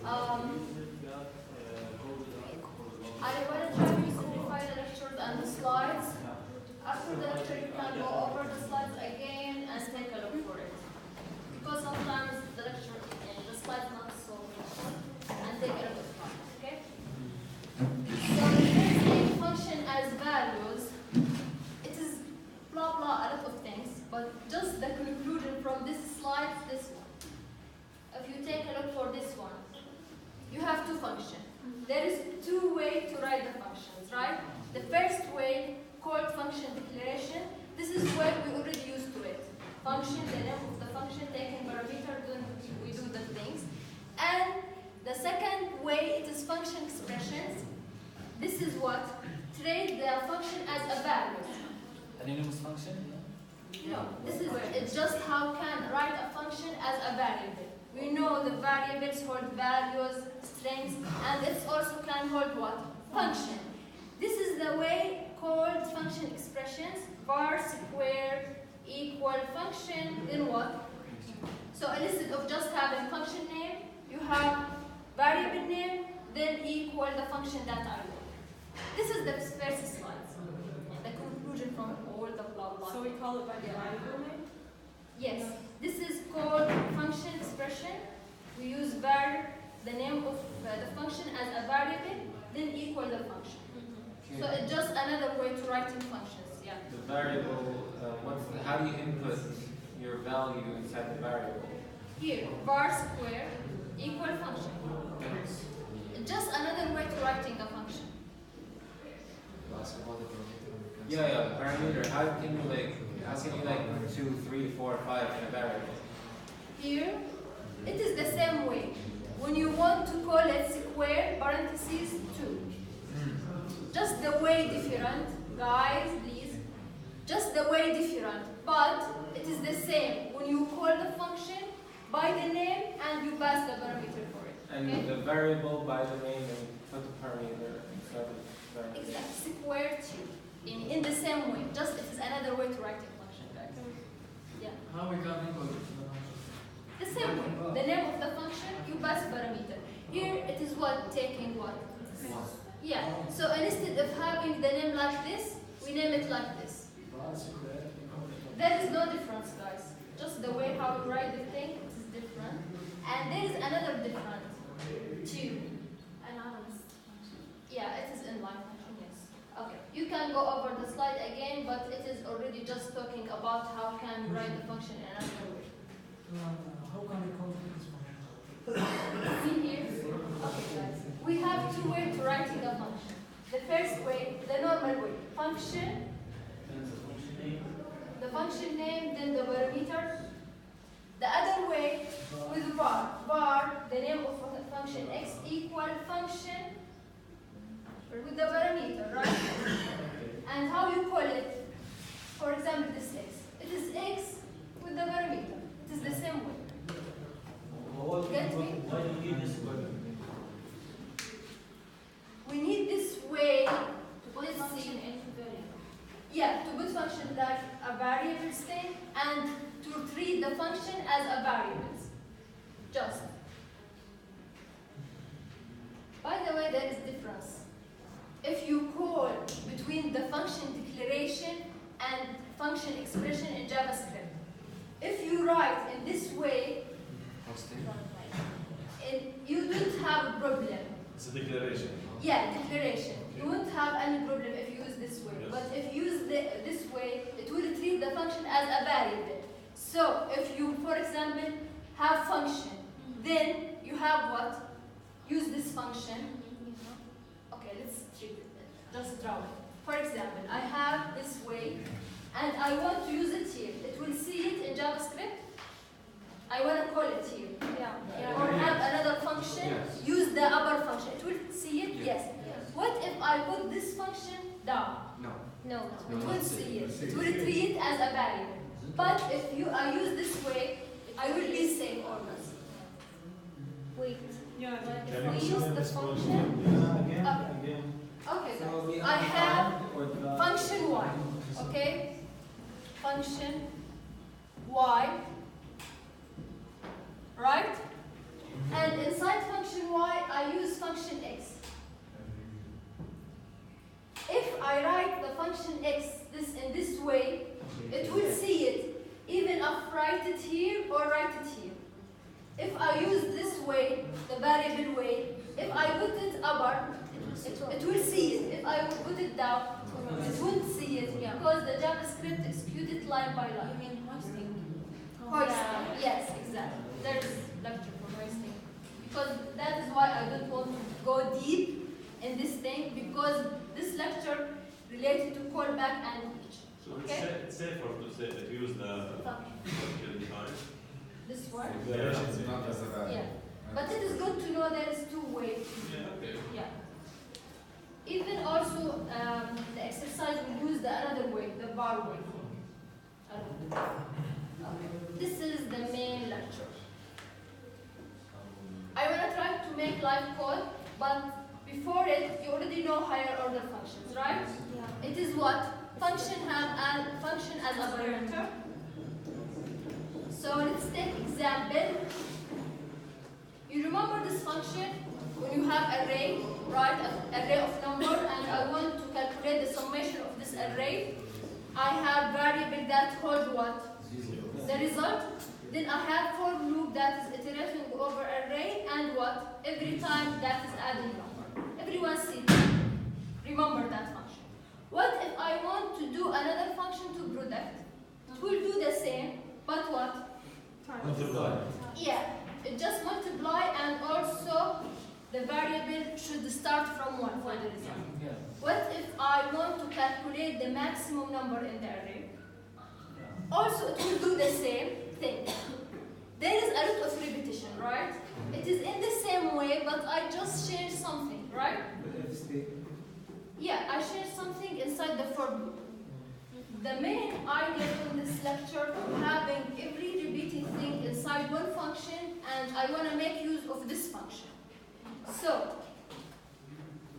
Um, I want to try to simplify the lectures and the slides. After the lecture, you can go over the slides again and take a look for it. Because sometimes the lecture, the slides not so useful, and take a look at the slides, okay? So the first thing, function as values, it is blah blah a lot of things, but just the conclusion from this slide is this one. If you take a look for this one, you have two functions. There is two ways to write the functions, right? The first way, called function declaration, this is what we already used to it. Function, the name of the function, taking parameter, then we do the things. And the second way, it is function expressions. This is what? Treat the function as a value. Anonymous function? No, this is where it's just how can write a function as a variable. We know the variables hold values, strings, and it also can hold what? Function. This is the way called function expressions, var, square, equal function, then what? So instead of just having function name, you have variable name, then equal the function that I want. This is the first slide, the conclusion from all the blah blah. So we call it by the variable name? Yes, this is called function expression. We use var, the name of the function as a variable, then equal the function. So it's just another way to writing functions. Yeah. The variable, how do you input your value inside the variable? Here, var square equal function. Just another way to writing a function. Yeah, parameter. How can you 2, 3, 4, 5 in a variable? Here, it is the same way. When you want to call it square, parentheses 2. Just the way different, guys, please. Just the way different, but it is the same. When you call the function by the name and you pass the parameter for it. And okay? the variable by the name and put the parameter inside the variable. Exactly, square 2. In the same way, just it is another way to write a function, guys. Yeah. How we can input The same way. The name of the function, you pass parameter. Here it is what? Taking what? Yeah. So instead of having the name like this, we name it like this. There is no difference, guys. Just the way how you write the thing is different. And there is another difference too. Yeah, it is inline function, yes. Okay. You can go over the slide again, but it is already just talking about how can we write the function in another way. How can we call this function? See here? Okay, guys. We have two ways to writing a function. The first way, the normal way, function, the function name, then the parameter. The other way, with var. Var, the name of the function x equal function with the parameter, right? And how you call it? For example, this x. It is x with the parameter. It is the same way. Get me? Why do you need this word? We need this way to put function into variable. Yeah, to put function like a variable state and to treat the function as a variable. Just. By the way, there is difference. If you call between the function declaration and function expression in JavaScript, if you write in this way, you don't have a problem. It's a declaration. Yeah, declaration. You won't have any problem if you use this way. Yes. But if you use this way, it will treat the function as a variable. So if you, for example, have function, then you have what? Use this function. Okay, let's treat it. Just draw it. For example, I have this way, and I want to use it here. It will see it in JavaScript. I want to call it here. Yeah. Or have another function, Yes. use the upper function. It will see it? Yes. Yes. What if I put this function down? No. No, it will see it. It will treat it as a variable. But if I use this way, I will be safe almost. Wait. Yeah, but If we use the function, Again. okay, So guys. the I have or the function y, okay? Function y, right? And inside function y, weight, the variable weight, if I put it upper, it will see it. If I put it down, it won't see it because the JavaScript executed line by line. You mean hoisting? Hoisting. Yes, exactly. There's lecture for hoisting. Because that is why I don't want to go deep in this thing, because this lecture related to callback and each. So Okay. it's safer to say to use the function design. This one? It's not just about. Yeah. But it is good to know there is two ways. Yeah, okay. Yeah. Even also the exercise will use the another way, the bar way. This is the main lecture. I want to try to make live code, but before it, you already know higher order functions, right? Yeah. It is what? Function as a parameter. So let's take example. You remember this function when you have array, right? An array of number, and I want to calculate the summation of this array. I have variable that holds what? The result. Then I have for loop that is iterating over array and what? Every time that is adding number. Everyone see that. Remember that function. What if I want to do another function to product? It will do the same, but what? Multiply. Yeah, it just multiply, and also the variable should start from 1 for the result. Yeah. What if I want to calculate the maximum number in the array? Also, it will do the same thing. There is a lot of repetition, right? It is in the same way, but I just changed something, right? Yeah, I changed something inside the for loop. The main idea from this lecture is having every repeating thing inside one function, and I want to make use of this function. So,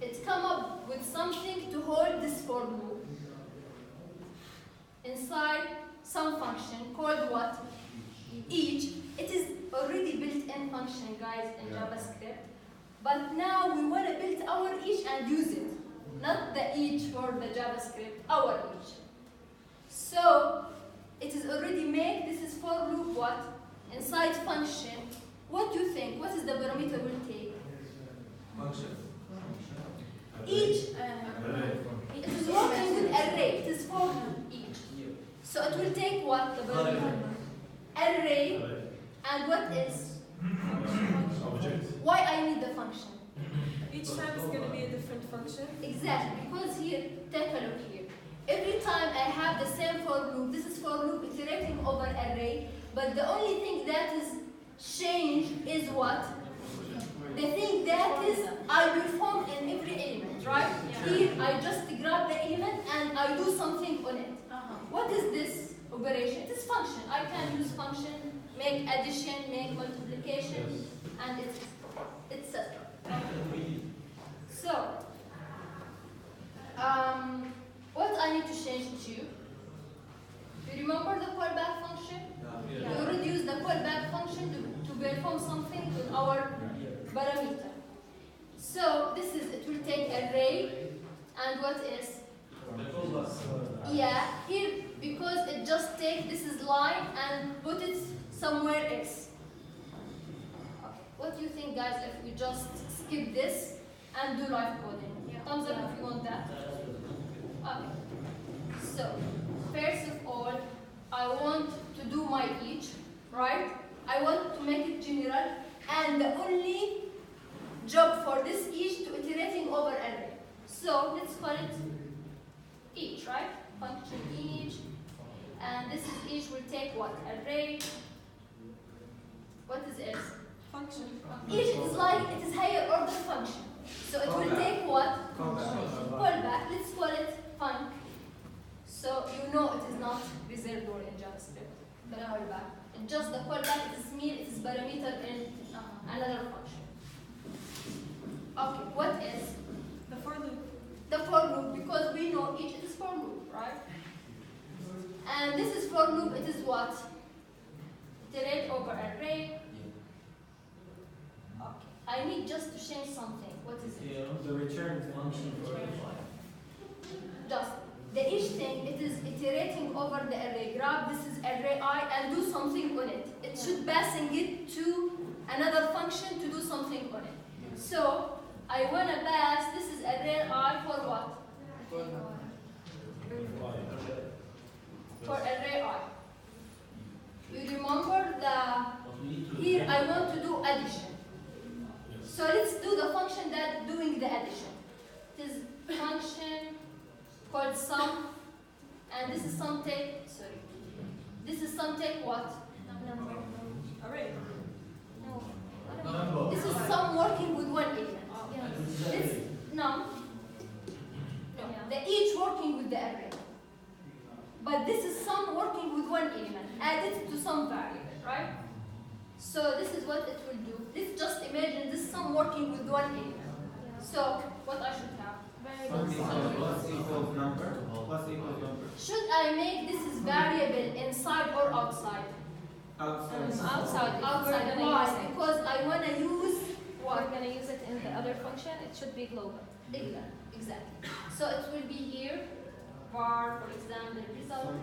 it's come up with something to hold this for loop inside some function called what? Each. It is already built-in function, guys, in JavaScript. But now we want to build our each and use it. Not the each for the JavaScript, our each. So, it is already made. This is for loop what? Inside function. What do you think? What is the parameter will take? Function. Each. It is working with array. It is for loop each. So it will take what? The parameter? Array. And what is? Object. Why I need the function? Each time is going to be a different function. Exactly, because here, take a look here. Every time I have the same for loop, this is for loop iterating over array, but the only thing that is changed is what? The thing that is I perform in every element, right? Here I just grab the element and I do something on it. What is this operation? It is function. I can use function, make addition, make multiplication, and etc. So, what I need to change to? You remember the callback function? We already used the callback function to perform something with our parameter. So this is, it will take array, and what is? Yeah, here, because it just take this is line and put it somewhere else. Okay. What do you think, guys, if we just skip this and do live coding? Thumbs up if you want that. Okay. So, first of all, I want to do my each, right? I want to make it general, and the only job for this each to iterating over array. So, let's call it each, right? Function each, and this is each will take what? Array. What is S? Function. Each is like, it is higher order function. So it will take what? Callback. Let's call it func. So you know it is not reserved or in JavaScript, the callback. It's just the callback, it is mean, it is parameter in another function. Okay, what is? The for loop. The for loop, because we know each is for loop, right? And this is for loop, it is what? Iterate over array. Okay. I need just to change something. What is it? The return function for Just the each thing, it is iterating over the array. Grab this is array I and do something on it. It should passing it to another function function to do something on it. So I want to pass, this is array I for what? For array I. You remember here I want to do addition. So let's do the function that doing the addition. It is function called sum, and this is sum take, sorry. This is sum take what? Number. Array. No. This is sum working with one element. This num. No. The each working with the array. But this is sum working with one element, added to some variable, right? So this is what it will do. Let's just imagine this sum working with one element. So what I should have? Plus equals number. Plus equals number. Should I make this is variable inside or outside? Outside. Outside. Why? Because I want to use We're what? going to use it in the other function. It should be global. Exactly. So it will be here. Var, for example, result.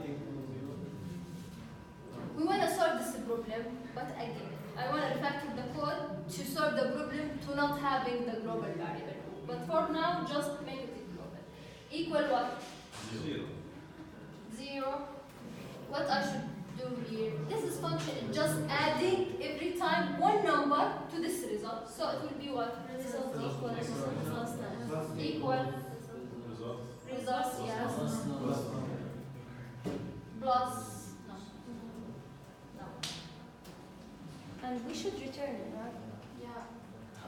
We want to solve this problem, but again, I want to refactor the code to solve the problem to not having the global variable. But for now, just make it global. Equal what? 0. What I should do here? This is function just adding every time one number to this result. So it will be what? Result equal results, yes. Plus no. And we should return it, right? Yeah.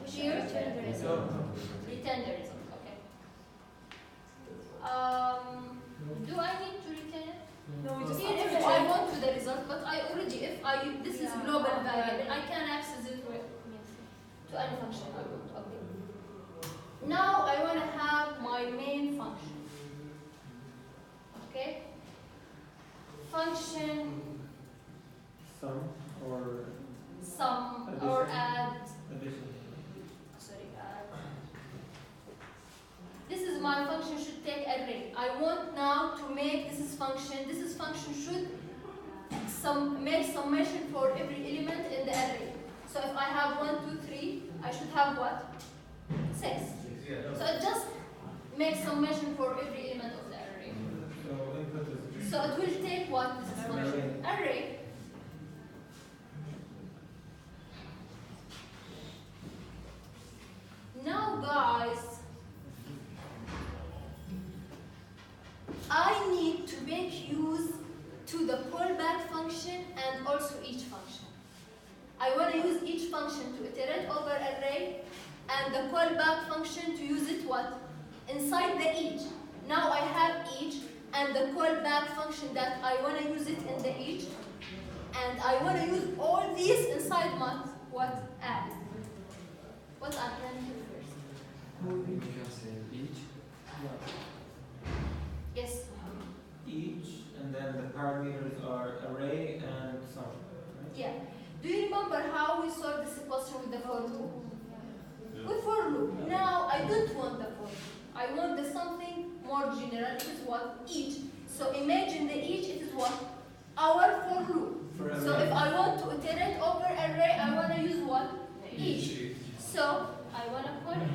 We should Here, return the result. return the result. Okay. Do I need to return it? No, we just Here, have to if I return. want to the result, but I already, if I this is global variable, I can access it to any function I want. Okay. Now I want to have my main function. Okay. Function Sum or sum or add. addition. Sorry, this is my function should take array. I want now to make this is function. This is function should make summation for every element in the array. So if I have 1, 2, 3, I should have what? 6. So it just makes summation for every element of the array. So input is So it will take what? This is function. Array. Now guys, I need to make use to the callback function and also each function. I want to use each function to iterate over array and the callback function to use it what? Inside the each. Now I have each and the callback function that I want to use it in the each, and I want to use all these inside my what? Add. What I can do first? You can say each. Yes. each, and then the parameters are array and sum. Right? Yeah. Do you remember how we solved this question with the for loop? With for loop. Now I don't want the for loop. I want the something more general. It is what? Each. So imagine the each, it is what? Our for loop. For So array. if I want to iterate over array, I want to use what? Each. So I want to call it.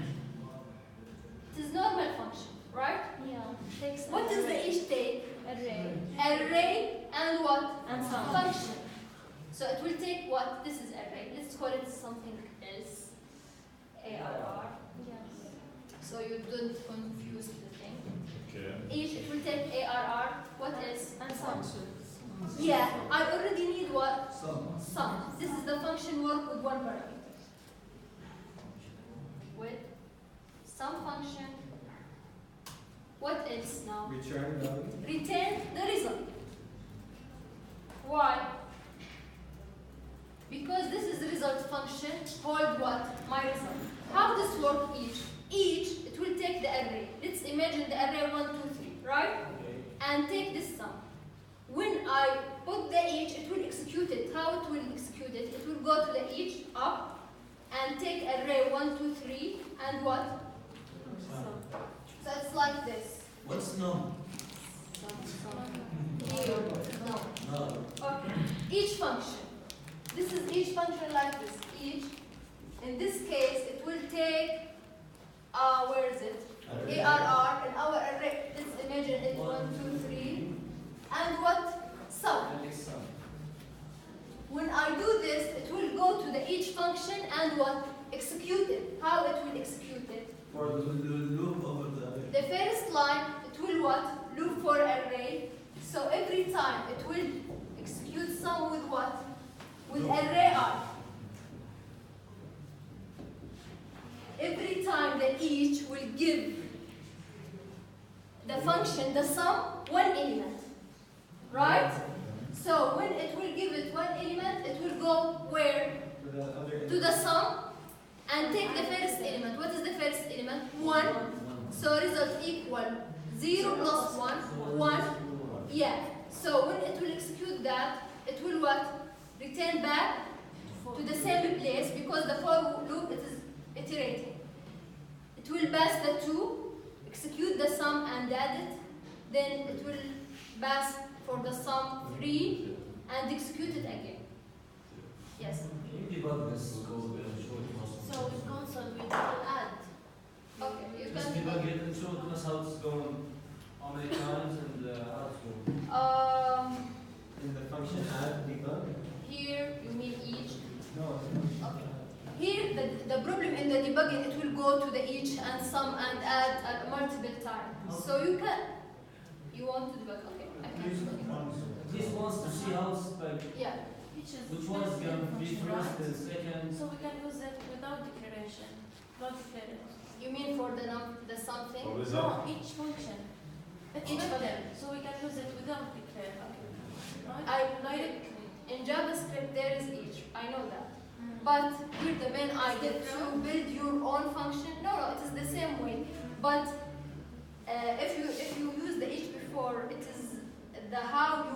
It is normal function, right? Yeah. Takes What does the each take? array. Array and what? And sum. Function. So it will take what? This is array. Let's call it something else. ARR. Yes. So you don't confuse the thing. Okay. Each, it will take ARR. What else? And sum. Yeah, I already need what? Sum. Sum. This is the function work with one parameter. With some function. What else now? Return value. Return the result. Why? Because this is the result function, hold what? My result. How does work each? Each, it will take the array. Let's imagine the array 1, 2, 3, right? Okay. And take this sum. When I put the each, it will execute it. How it will execute it? It will go to the each, up, and take array 1, 2, 3, and what? So it's like this. What's num? Here. No. No. Okay. Each function. This is each function like this. Each ARR in our array. Let's imagine it 1, 2, 3, and what? Sum. When I do this, it will go to the each function and what? Execute it. How it will execute it? For the loop over the The first line, it will what? Loop for array. So every time it will execute sum with what? With array I. Every time the each will give the function, the sum, one element. Right? So when it will give it one element, it will go where? To the sum and take the first element. What is the first element? 1. So result equal 0 plus 1, 1. Yeah. So when it will execute that, it will what? Return back to the same place because the for loop it is iterating. It will pass the 2, execute the sum and add it. Then it will pass for the sum 3 and execute it again. Yes. debug this code and show it to us. So with console we will add. Okay, you Just can. debug it and show it to us how it's going, how many times and how it's going. In the function add debug? Here you mean each. No. Okay. Here the problem in the debugging, it will go to the each and sum and add multiple times. So you can. You want to debug? Okay. I can. This wants to see how it's like, Yeah. which one is going to be first and second. So we can use it without declaration, not declare it. You mean for the something? What is No, that? each function. It's Each written, function. so we can use it without declare. Right? Directly. In JavaScript there is each. I know that. But here the main idea to build your own function. No, it is the same way. But if you use the each before, it is the how you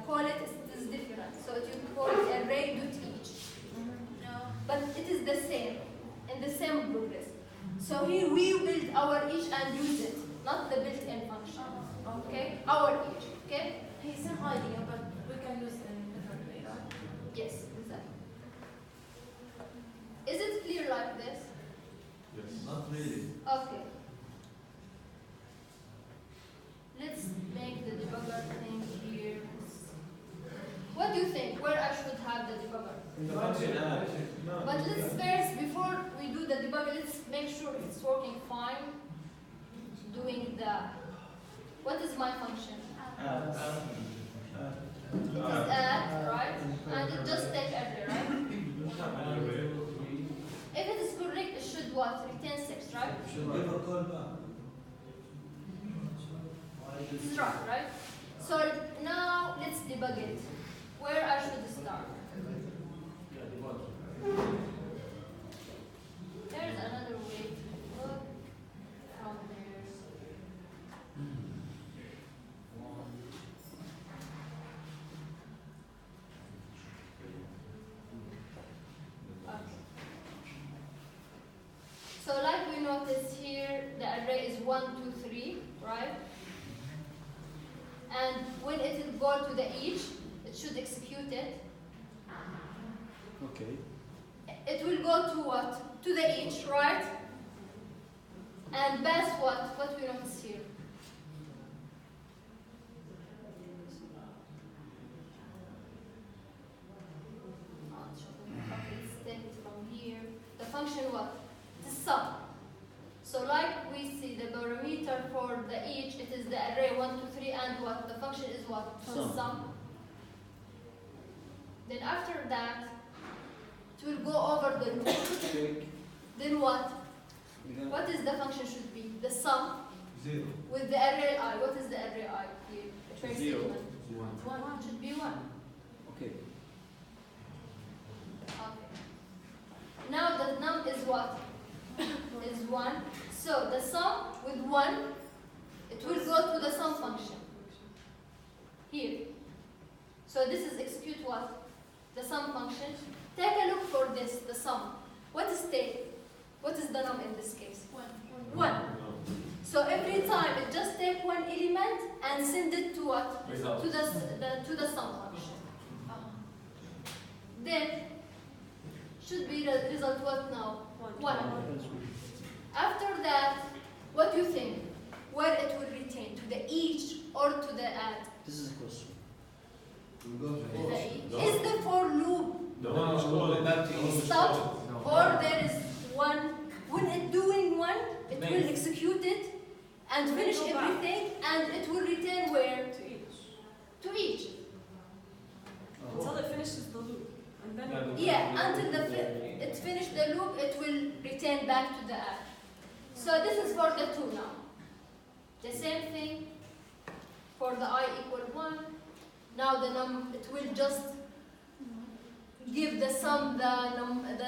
call it is different. So you call it array.each. No. But it is the same in the same progress. So here we build our each and use it, not the built-in function. Okay, our each. Okay. It's an idea, but we can use it in different way, right? Yes, exactly. Is it clear like this? Yes. Not really. Okay. Let's make the debugger thing here. What do you think? Where I should have the debugger? In the function add. No. But let's first, before we do the debugger, let's make sure it's working fine. Doing the, what is my function? Add. It is add, right? And it just take array, right? If it is correct, it should what? Return 6, right? Should give a call back. Struct, right? So now let's debug it. Where I should start? Yeah, debug. There is another way to look from there. Okay. So like we noticed here, the array is 1, 2, 3, right? And when it will go to the each, it should execute it. Okay. It will go to what? To the each, right? And pass what? What we notice here. Okay, let's take it from here. The function what? The sum. So like we see the parameter for the each, it is the array 1, 2, 3, and what? The function is what? Sum. Then after that, it will go over the loop. Okay. Then what? We What is the function should be? The sum 0. with the array I. What is the array I here? The first Zero. element. One. 1 should be 1. Okay. Okay. Now the num is what? Is 1. So the sum with 1, it will go to the sum function. Here. So this is execute what? The sum function. Take a look for this, the sum. What is state? What is the num in this case? 1. So every time it just take one element and send it to what? Result. To the sum function. Then should be the result what now? 1. After that, What do you think? Where it will retain? To the each or to the add? This is a question. To the each. Is the for loop No, it's calling. Back to each. stop? No. Or there is one, when it doing one, it will Main. execute it and finish Go back. everything and it will return where? To each. To each. Until it finishes the loop. And then Yeah, it will- Yeah, until it finish the loop, it will return back to the add. So this is for the 2 now. The same thing for the I equal 1. Now it will just give the sum, the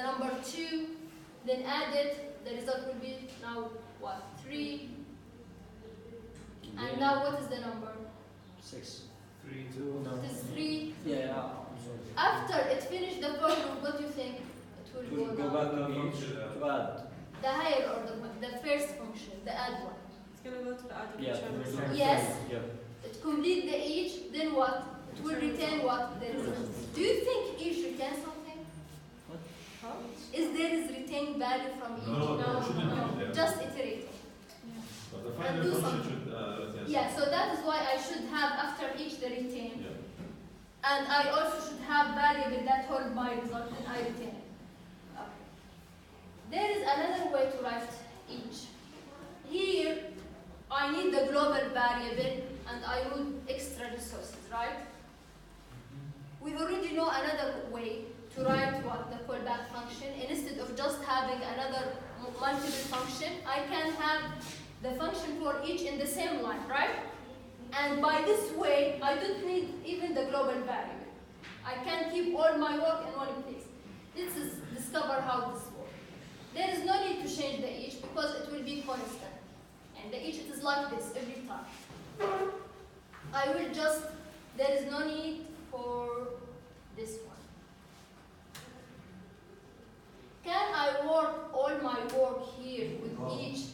number 2, then add it, the result will be now what? 3. And now what is the number? 6. 3, It is 3. Yeah, I'm sorry. After it finished the for loop, what do you think? It will Go go back now. to each to add. The higher order one, the first function, the add one. It's gonna go to the add Yeah, and to return. return. Yes. Yeah. It complete the each, then what? It will return what? The result. Do you think each returns something? Huh? Is there is retained value from each? No, no, it shouldn't be there. Just iterating. But the And final do function something. should, yes. Yeah, so that is why I should have after each the retain. Yeah. And I also should have variable that hold my result and I retain it. Okay. There is another way to write each. Here, I need the global variable and I need extra resources, right? We already know another way to write what the callback function. Instead of just having another multiple function, I can have the function for each in the same line, right? And by this way, I don't need even the global variable. I can keep all my work in one place. Let's discover how this works. There is no need to change the each because it will be constant. And the each, it is like this every time. I will just, there is no need for this one. Can I work all my work here with each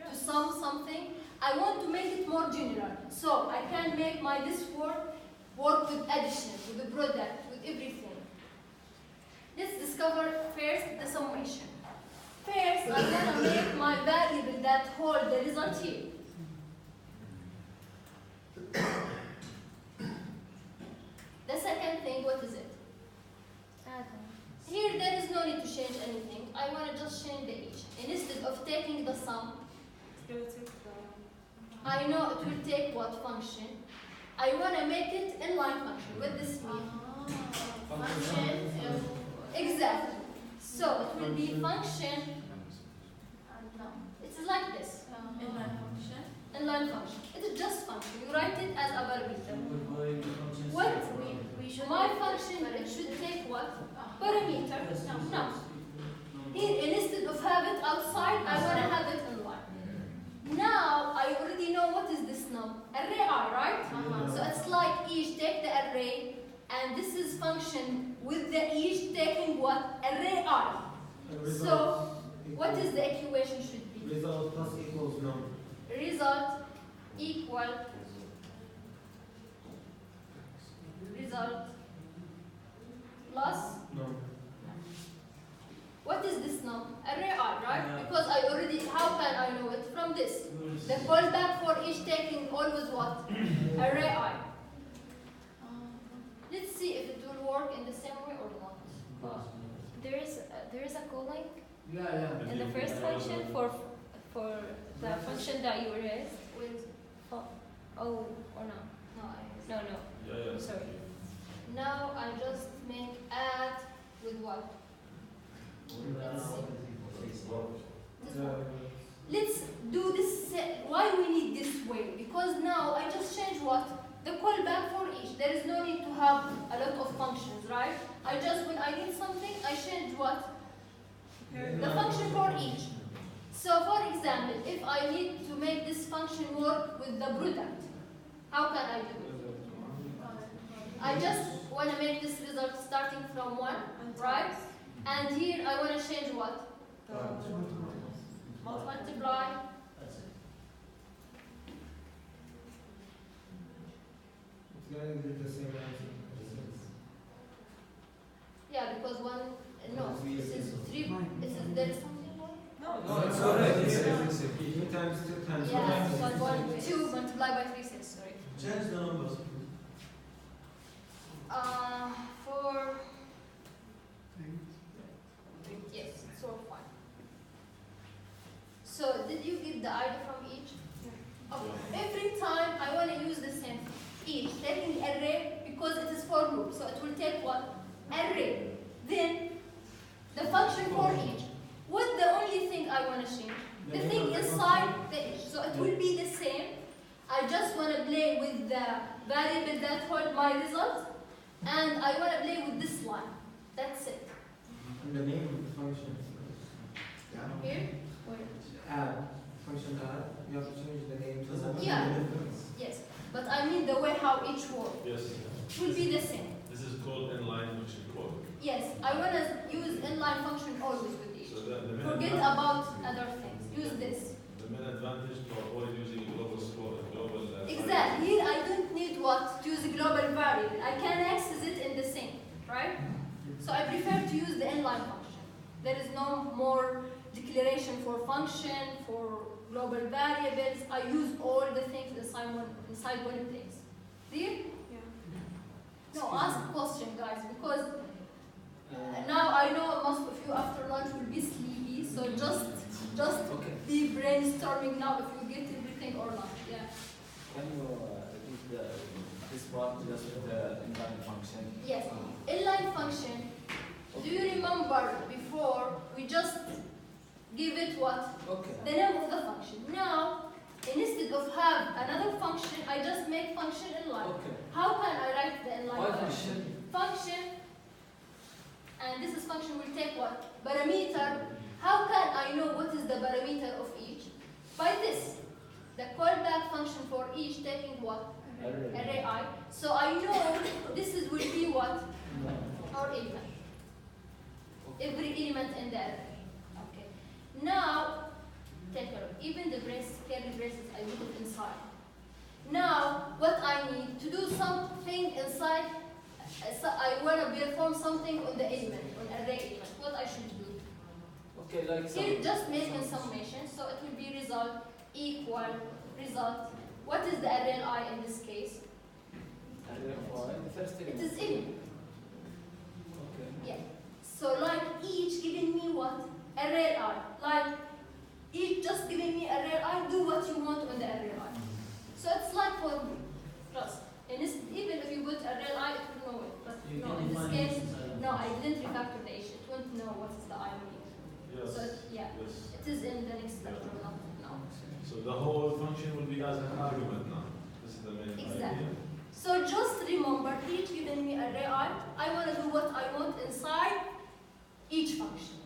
to sum something? I want to make it more general. So I can make this work with addition, with the product, with everything. Let's discover first the summation. First, I'm gonna make my variable that hold the result here. The second thing, what is it? Add. Here there is no need to change anything. I want to just change the each. Instead of taking the sum, It's gonna take the. I know it will take what function. I want to make it inline function. What this mean? Function. Exactly. So it will be function. No, it's like this. Inline function. Inline function. It is just function. You write it as a parameter. What? We should. My function, it should take what? Parameter. No. Here, instead of have it outside, I want to have it inline. Now, I already know what is this num. Array I, right? So it's like each take the array, and this is function with the each taking what? Array I. So, what is the equation should be? Result plus equals number. Result equal result plus Number. what is this num? Array I, right? Yeah. Because I already, how can I know it? From this. The callback for each taking always what? Array I. Let's see if it will work in the same way or not. There is a calling Yeah. in the first function for the function that you raised. With Oh, or no? no, No, no. Yeah, yeah. Sorry. now I just make add with what? Let's see. This one. Let's do this. Why we need this way? Because now I just change what? The callback for each. There is no need to have a lot of functions, right? I just, when I need something, I change what? The function for each. So for example, if I need to make this function work with the product, how can I do it? I just want to make this result starting from 1, right? And here I want to change what? Multiply. It's gonna give the same answer. Yeah, because no, this is 3, this is, there is something more? No, No, it's correct. It's times 2 times Yeah, 1. 2 multiplied by 3, 6, sorry. Change the numbers. For, yes, it's all fine. So, did you get the idea from each? Okay. Every time I want to use the same each, taking the array because it is for loop, so it will take what? Array. Then the function for each. What the only thing I want to change? The thing inside the each. So it will be the same. I just want to play with the variable that hold my result, and I want to play with this line. That's it. And the name of the function. Here? Where? Add. Function add. You have to change the name to the Yeah. Yes. But I mean the way how each word Yes. will be the same. This is called inline function code. Yes, I want to use inline function always with each. So the main Forget about other things. Use this. The main advantage to avoid using a global score and global. Exactly. Here I don't need what? To use a global variable. I can access it in the same, right? So I prefer to use the inline function. There is no more declaration for function, for global variables. I use all the things inside one place. Clear? Yeah. No, ask a question, guys, because now I know most of you after lunch will be sleepy, so just Okay. be brainstorming now if you get everything or not. Yeah. Can you repeat this part just with the inline function? Yes. Inline function. Do you remember before we just give it what? Okay. The name of the function. Now, instead of have another function, I just make function inline. Okay. How can I write the inline Why function? Function, and this is function will take what? Parameter. How can I know what is the parameter of each? By this. The callback function for each taking what? Array I. So I know this is will be what? Or element. Every element in the array. Okay. Now, take a look. Even the braces, curly braces, I put it inside. Now, what I need to do something inside, so I want to perform something on the element, on array element. What I should do? Okay, like Here, just making summation, so it will be result equal result. What is the array I in this case? the first It element. is element. Okay. Yeah. So like each giving me what? Array I. Like each just giving me array I, do what you want on the array I. So it's like for just. And even if you put array I, it will know it. But You no, can in this define case, it inside. no, I didn't refactor the H. It won't know what is the I mean. Yes. So yeah, Yes. it is in the next lecture, not now. So the whole function will be as an argument now. This is the main Exactly. idea. So just remember, each giving me array I want to do what I want inside each function.